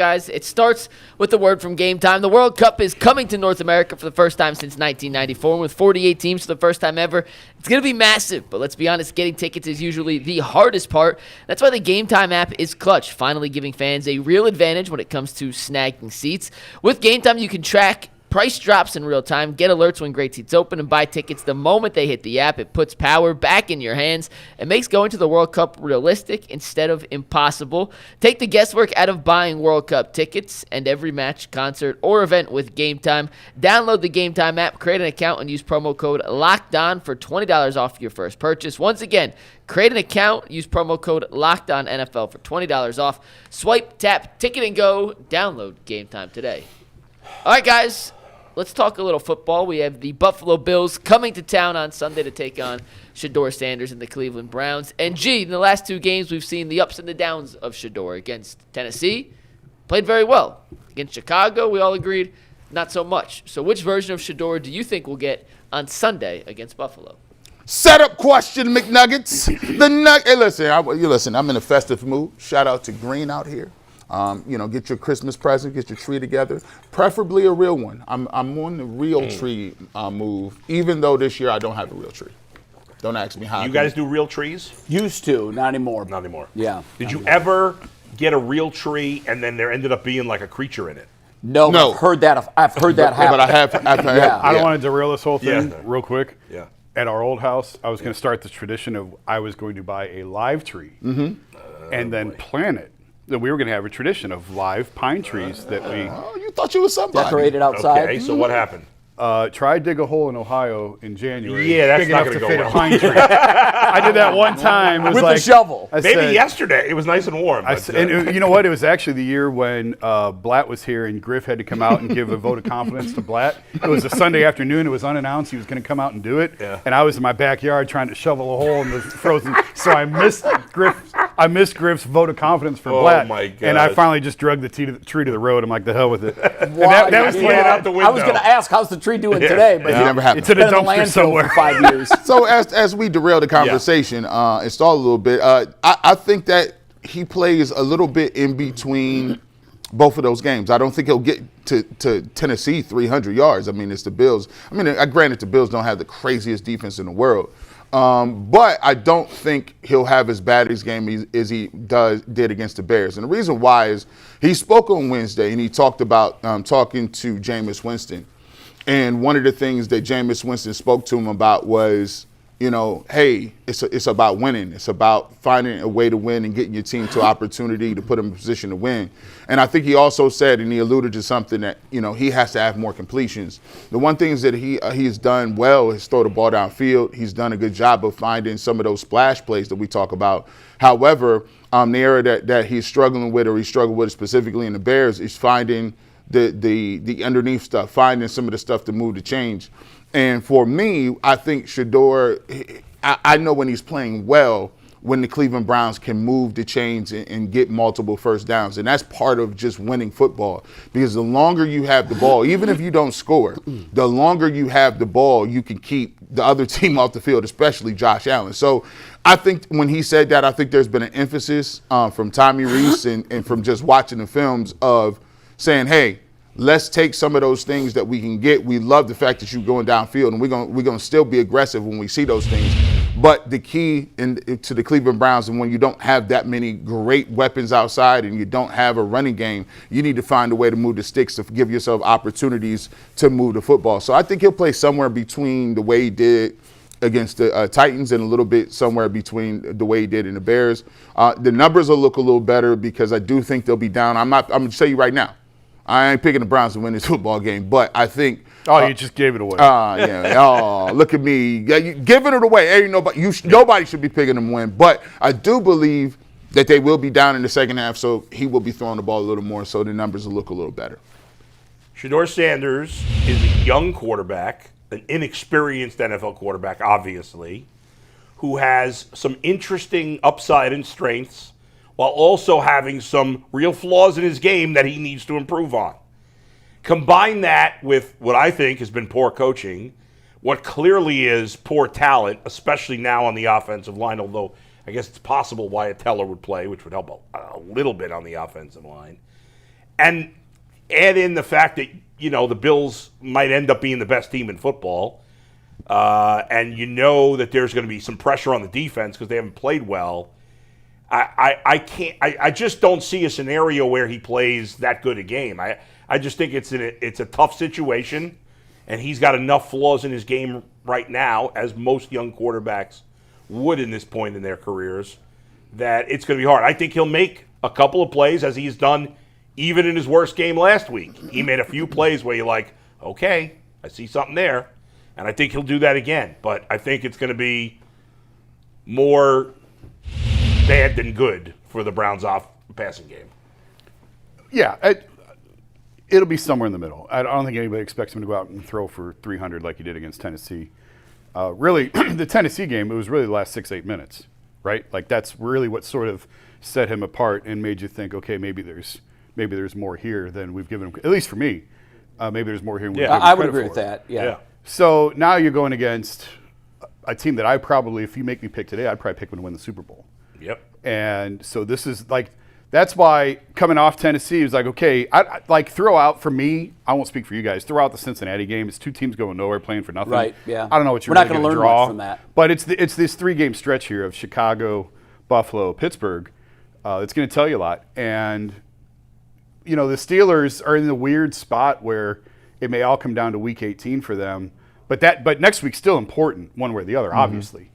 Guys, it starts with the word from Game Time. The World Cup is coming to North America for the first time since 1994. And with 48 teams for the first time ever, it's going to be massive. But let's be honest, getting tickets is usually the hardest part. That's why the Game Time app is clutch, finally giving fans a real advantage when it comes to snagging seats. With Game Time, you can track price drops in real time, get alerts when great seats open, and buy tickets the moment they hit the app. It puts power back in your hands and makes going to the World Cup realistic instead of impossible. Take the guesswork out of buying World Cup tickets and every match, concert, or event with Game Time. Download the Game Time app, create an account, and use promo code LOCKEDON for $20 off your first purchase. Once again, create an account, use promo code LOCKEDONNFL for $20 off. Swipe, tap, ticket, and go. Download Game Time today. All right, guys. Let's talk a little football. We have the Buffalo Bills coming to town on Sunday to take on Shedeur Sanders and the Cleveland Browns. And, in the last two games, we've seen the ups and the downs of Shedeur. Against Tennessee, played very well. Against Chicago, we all agreed, not so much. So which version of Shedeur do you think we'll get on Sunday against Buffalo? Setup question, McNuggets. Hey, listen, I'm in a festive mood. Shout out to Green out here. Get your Christmas present, get your tree together, preferably a real one. I'm on the real tree move, even though this year I don't have a real tree. Don't ask me how. You guys do real trees? Used to, not anymore. Not anymore. Yeah. Did you ever get a real tree and then there ended up being like a creature in it? No. I've heard that happen. But I have. I don't want to derail this whole thing real quick. Yeah. At our old house, I was going to start this tradition of I was going to buy a live tree and then plant it. That we were going to have a tradition of live pine trees that we... Oh, you thought you was somebody. Decorated outside. Okay, so what happened? Tried dig a hole in Ohio in January. Yeah, that's big not enough to gonna go fit well. a pine tree. I did that one time. It was With like, a shovel. Maybe yesterday. It was nice and warm. And you know what? It was actually the year when Blatt was here and Griff had to come out and give a vote of confidence to Blatt. It was a Sunday afternoon. It was unannounced. He was going to come out and do it. Yeah. And I was in my backyard trying to shovel a hole in the frozen. So I missed Griff's vote of confidence for Blatt. Oh, my God. And I finally just dragged the tree to the road. I'm like, the hell with it. Why? That was playing out the window. I was going to ask, how's the tree doing today? But It never happened. It's in a been in a dumpster landfill somewhere. for 5 years. So as we derail the conversation, and stall a little bit, I think that he plays a little bit in between both of those games. I don't think he'll get to Tennessee 300 yards. I mean, it's the Bills. I mean, granted, the Bills don't have the craziest defense in the world. But I don't think he'll have as bad a game as he did against the Bears. And the reason why is he spoke on Wednesday and he talked about talking to Jameis Winston. And one of the things that Jameis Winston spoke to him about was, hey, it's about winning. It's about finding a way to win and getting your team to opportunity to put them in a position to win. And I think he also said, and he alluded to something that, he has to have more completions. The one things that he's done well is throw the ball downfield. He's done a good job of finding some of those splash plays that we talk about. However, the area that he's struggling with, or he struggled with specifically in the Bears, is finding the underneath stuff, finding some of the stuff to move the change. And for me, I think Shedeur, I know when he's playing well, when the Cleveland Browns can move the chains and get multiple first downs. And that's part of just winning football. Because the longer you have the ball, even if you don't score, the longer you have the ball, you can keep the other team off the field, especially Josh Allen. So I think when he said that, I think there's been an emphasis from Tommy Rees and from just watching the films of saying, hey, let's take some of those things that we can get. We love the fact that you're going downfield, and we're going to still be aggressive when we see those things. But the key to the Cleveland Browns, and when you don't have that many great weapons outside and you don't have a running game, you need to find a way to move the sticks to give yourself opportunities to move the football. So I think he'll play somewhere between the way he did against the Titans and a little bit somewhere between the way he did in the Bears. The numbers will look a little better because I do think they'll be down. I'm going to tell you right now, I ain't picking the Browns to win this football game, but I think. You just gave it away. Look at me. Yeah, you giving it away. Ain't nobody should be picking them to win. But I do believe that they will be down in the second half, so he will be throwing the ball a little more, so the numbers will look a little better. Shedeur Sanders is a young quarterback, an inexperienced NFL quarterback, obviously, who has some interesting upside and strengths, while also having some real flaws in his game that he needs to improve on. Combine that with what I think has been poor coaching, what clearly is poor talent, especially now on the offensive line, although I guess it's possible Wyatt Teller would play, which would help a little bit on the offensive line. And add in the fact that, the Bills might end up being the best team in football. And that there's going to be some pressure on the defense because they haven't played well. I just don't see a scenario where he plays that good a game. I just think it's a tough situation, and he's got enough flaws in his game right now, as most young quarterbacks would in this point in their careers, that it's going to be hard. I think he'll make a couple of plays, as he's done even in his worst game last week. He made a few plays where you're like, okay, I see something there, and I think he'll do that again. But I think it's going to be more bad than good for the Browns off passing game. Yeah, it'll be somewhere in the middle. I don't think anybody expects him to go out and throw for 300 like he did against Tennessee. Really, the Tennessee game, it was really the last 6-8 minutes, right? Like that's really what sort of set him apart and made you think, okay, maybe there's more here than we've given him. At least for me, maybe there's more here than we've given him I would credit agree for. with that. Yeah. So now you're going against a team that I probably, if you make me pick today, I'd probably pick them to win the Super Bowl. Yep. And so this is like, that's why coming off Tennessee, it was like, okay, I like throw out for me, I won't speak for you guys, throw out the Cincinnati game. It's two teams going nowhere, playing for nothing. Right, yeah. I don't know what you're We're not really gonna going to learn draw much from that. But it's this 3-game stretch here of Chicago, Buffalo, Pittsburgh. It's going to tell you a lot. And, the Steelers are in the weird spot where it may all come down to week 18 for them. But next week's still important one way or the other, obviously.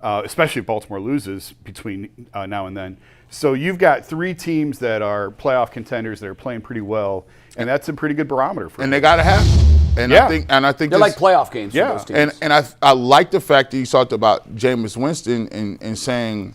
Especially if Baltimore loses between now and then. So you've got 3 teams that are playoff contenders that are playing pretty well, and that's a pretty good barometer for them. And they got to have it. And Yeah. I think They're this, like playoff games Yeah. for those teams. And I like the fact that you talked about Jameis Winston and saying,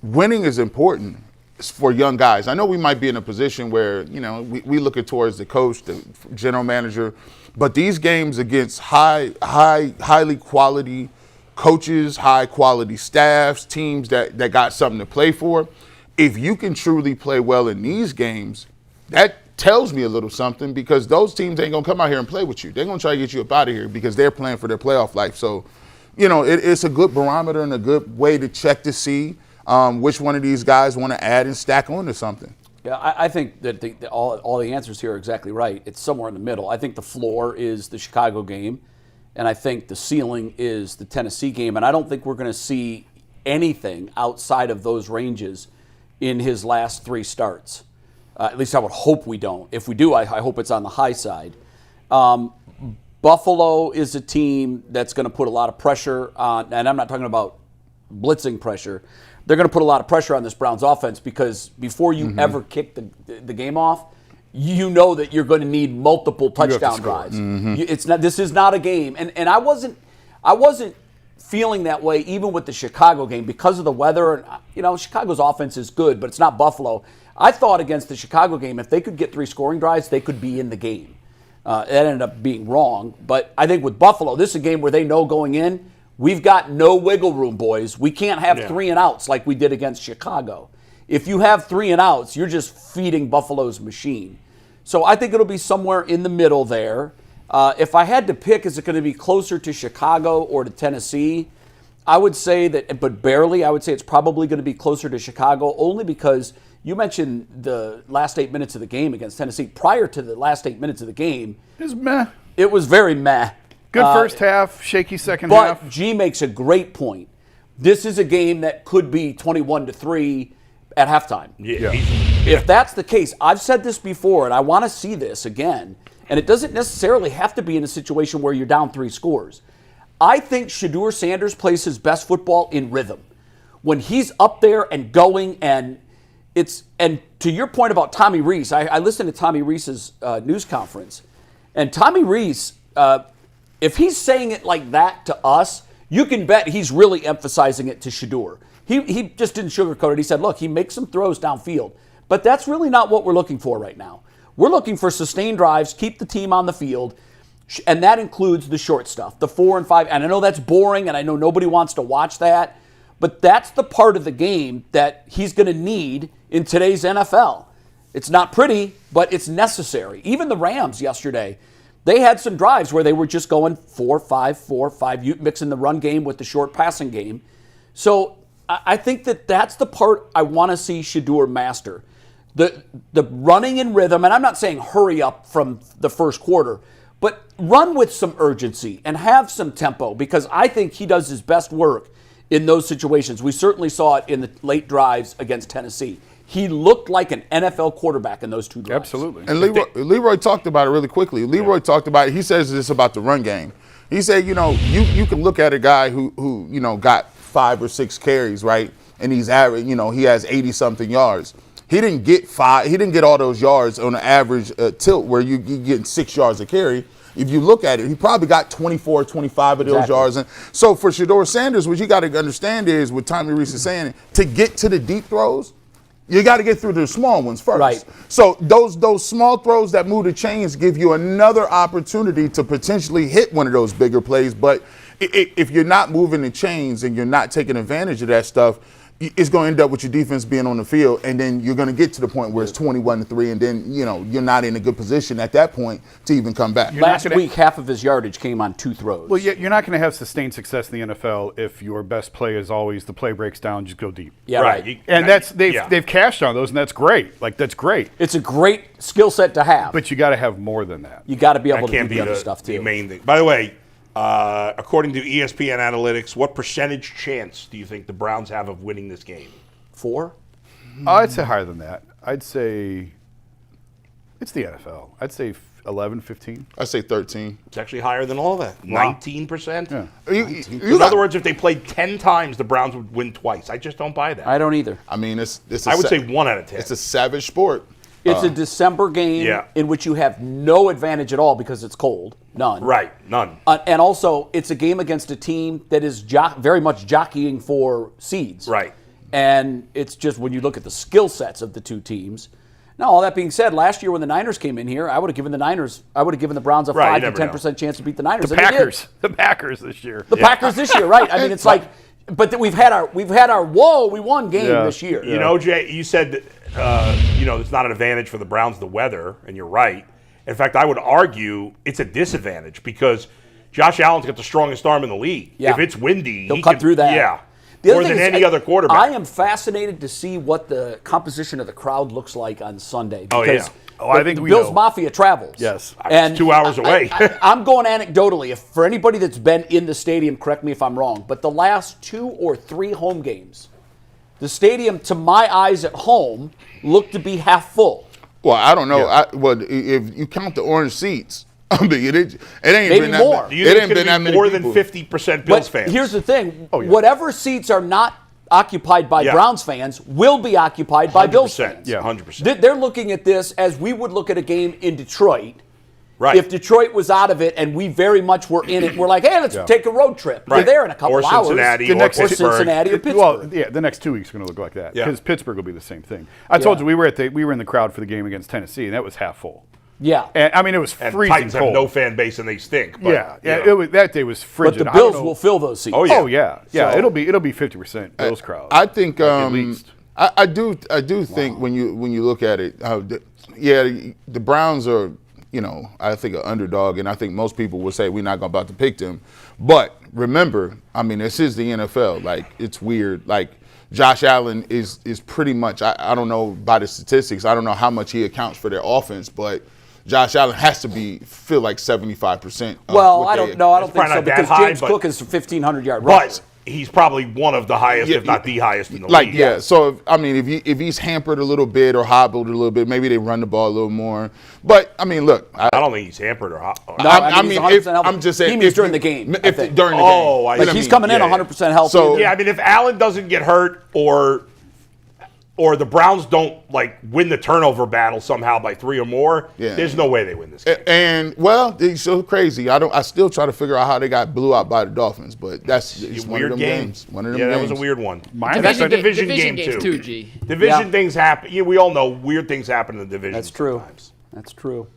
winning is important for young guys. I know we might be in a position where, we look at towards the coach, the general manager, but these games against highly quality coaches, high quality staffs, teams that got something to play for, if you can truly play well in these games, that tells me a little something, because those teams ain't gonna come out here and play with you. They're gonna try to get you up out of here because they're playing for their playoff life. So, it's a good barometer and a good way to check to see which one of these guys want to add and stack onto something. Yeah, I think that all the answers here are exactly right. It's somewhere in the middle. I think the floor is the Chicago game, and I think the ceiling is the Tennessee game. And I don't think we're going to see anything outside of those ranges in his last 3 starts. At least I would hope we don't. If we do, I hope it's on the high side. Buffalo is a team that's going to put a lot of pressure on, and I'm not talking about blitzing pressure. They're going to put a lot of pressure on this Browns offense, because before you ever kick the game off, you know that you're going to need multiple touchdown drives. It's not. This is not a game, and I wasn't feeling that way even with the Chicago game because of the weather. And Chicago's offense is good, but it's not Buffalo. I thought against the Chicago game, if they could get 3 scoring drives, they could be in the game. That ended up being wrong, but I think with Buffalo, this is a game where they know going in, we've got no wiggle room, boys. We can't have 3 and outs like we did against Chicago. If you have 3 and outs, you're just feeding Buffalo's machine. So I think it'll be somewhere in the middle there. If I had to pick, is it going to be closer to Chicago or to Tennessee? I would say that, but barely. I would say it's probably going to be closer to Chicago, only because you mentioned the last 8 minutes of the game against Tennessee. Prior to the last 8 minutes of the game, It was meh. it was very meh. Good first half, shaky second But half. G makes a great point. This is a game that could be 21-3 at halftime. Yeah. If that's the case, I've said this before, and I want to see this again, and it doesn't necessarily have to be in a situation where you're down 3 scores. I think Shedeur Sanders plays his best football in rhythm. When he's up there and going, and to your point about Tommy Rees, I listened to Tommy Rees's news conference, and Tommy Rees, if he's saying it like that to us, you can bet he's really emphasizing it to Shedeur. He just didn't sugarcoat it. He said, look, he makes some throws downfield. But that's really not what we're looking for right now. We're looking for sustained drives, keep the team on the field, and that includes the short stuff, the 4 and 5. And I know that's boring, and I know nobody wants to watch that, but that's the part of the game that he's going to need in today's NFL. It's not pretty, but it's necessary. Even the Rams yesterday, they had some drives where they were just going 4-5, mixing the run game with the short passing game. So I think that's the part I want to see Shedeur master. the running in rhythm, and I'm not saying hurry up from the first quarter, but run with some urgency and have some tempo, because I think he does his best work in those situations. We certainly saw it in the late drives against Tennessee. He looked like an NFL quarterback in those 2 drives. Absolutely. And Leroy talked about it really quickly. Leroy talked about it. He says this about the run game. He said, you can look at a guy who got 5 or 6 carries, right? And he's average, he has 80-something yards. He didn't get 5. He didn't get all those yards on an average tilt where you get 6 yards a carry. If you look at it, he probably got 24, 25 of those yards. And so for Shedeur Sanders, what you got to understand is what Tommy Reese is saying, to get to the deep throws, you got to get through the small ones first. Right. So those small throws that move the chains give you another opportunity to potentially hit one of those bigger plays. But if you're not moving the chains and you're not taking advantage of that stuff, it's going to end up with your defense being on the field, and then you're going to get to the point where it's 21-3, and then you're not in a good position at that point to even come back. Last week, half of his yardage came on 2 throws. Well, you're not going to have sustained success in the NFL if your best play is always the play breaks down, just go deep. Yeah, right. And they've cashed on those, and that's great. That's great. It's a great skill set to have. But you got to have more than that. You got to be able That to can't do be the other stuff too. the main thing. By the way, according to ESPN Analytics, what percentage chance do you think the Browns have of winning this game? 4? I'd say higher than that. I'd say it's the NFL. I'd say 11, 15. I say 13. It's actually higher than all that. 19%. Yeah. In other words, if they played 10 times, the Browns would win twice. I just don't buy that. I don't either. I mean, it's I would say 1 out of 10. It's a savage sport. It's a December game in which you have no advantage at all because it's cold. None. Right. None. And also, it's a game against a team that is very much jockeying for seeds. Right. And it's just when you look at the skill sets of the 2 teams. Now, all that being said, last year when the Niners came in here, I would have given the Browns a 5 to 10% chance to beat the Niners. The Packers this year. The Packers this year, right? I mean, it's like, but we've had our we won game this year. You know, Jay, you said it's not an advantage for the Browns, the weather, and you're right. In fact, I would argue it's a disadvantage because Josh Allen's got the strongest arm in the league. Yeah. If it's windy, he'll cut through that. Yeah. More than any other quarterback. I am fascinated to see what the composition of the crowd looks like on Sunday. Because I think the we Bills know. Mafia travels. Yes. It's 2 hours away. I'm going anecdotally. If for anybody that's been in the stadium, correct me if I'm wrong, but the last 2 or 3 home games, the stadium, to my eyes at home, looked to be half full. Well, I don't know. Yeah. If you count the orange seats, I mean, it ain't Maybe been more. that. Do you think it's going to be more than 50% Bills fans? Here's the thing. Whatever seats are not occupied by Browns fans will be occupied by Bills fans. Yeah, 100%. They're looking at this as we would look at a game in Detroit. Right. If Detroit was out of it and we very much were in it, we're like, hey, let's take a road trip. Right. You're there in a couple or hours. Cincinnati, or Cincinnati or Pittsburgh. Well, the next 2 weeks are going to look like that because Pittsburgh will be the same thing. I told you we were in the crowd for the game against Tennessee, and that was half full. Yeah. And I mean, it was and freezing Titans cold. have no fan base and they stink. But, that day was frigid. But the Bills will fill those seats. Oh, yeah. Oh, yeah. Yeah, So, it'll be 50% Bills crowd. I think at least. I do think when you look at it, the Browns are, I think an underdog, and I think most people would say we're not about to pick them. But remember, I mean, this is the NFL. Like, it's weird. Like, Josh Allen is pretty much, I don't know by the statistics, I don't know how much he accounts for their offense, but Josh Allen has to feel like 75%. Well, I don't know. I don't think so not that because high, James but- Cook is a 1,500-yard rusher. But he's probably one of the highest, if not the highest in the league. Yeah. So if he's hampered a little bit or hobbled a little bit, maybe they run the ball a little more. But I mean, look, I don't think he's hampered or hobbled. No, he's 100% healthy. I'm just saying, he means during the game. During the game, I see. He's coming in 100% healthy. So Yeah, I mean, if Allen doesn't get hurt or the Browns don't win the turnover battle somehow by 3 or more, there's no way they win this game. And it's so crazy. I still try to figure out how they got blew out by the Dolphins, but it's one of them games. One of them that games. was a weird one. That's a division game games too. G. Division things happen. We all know weird things happen in the division. That's true. Sometimes. That's true.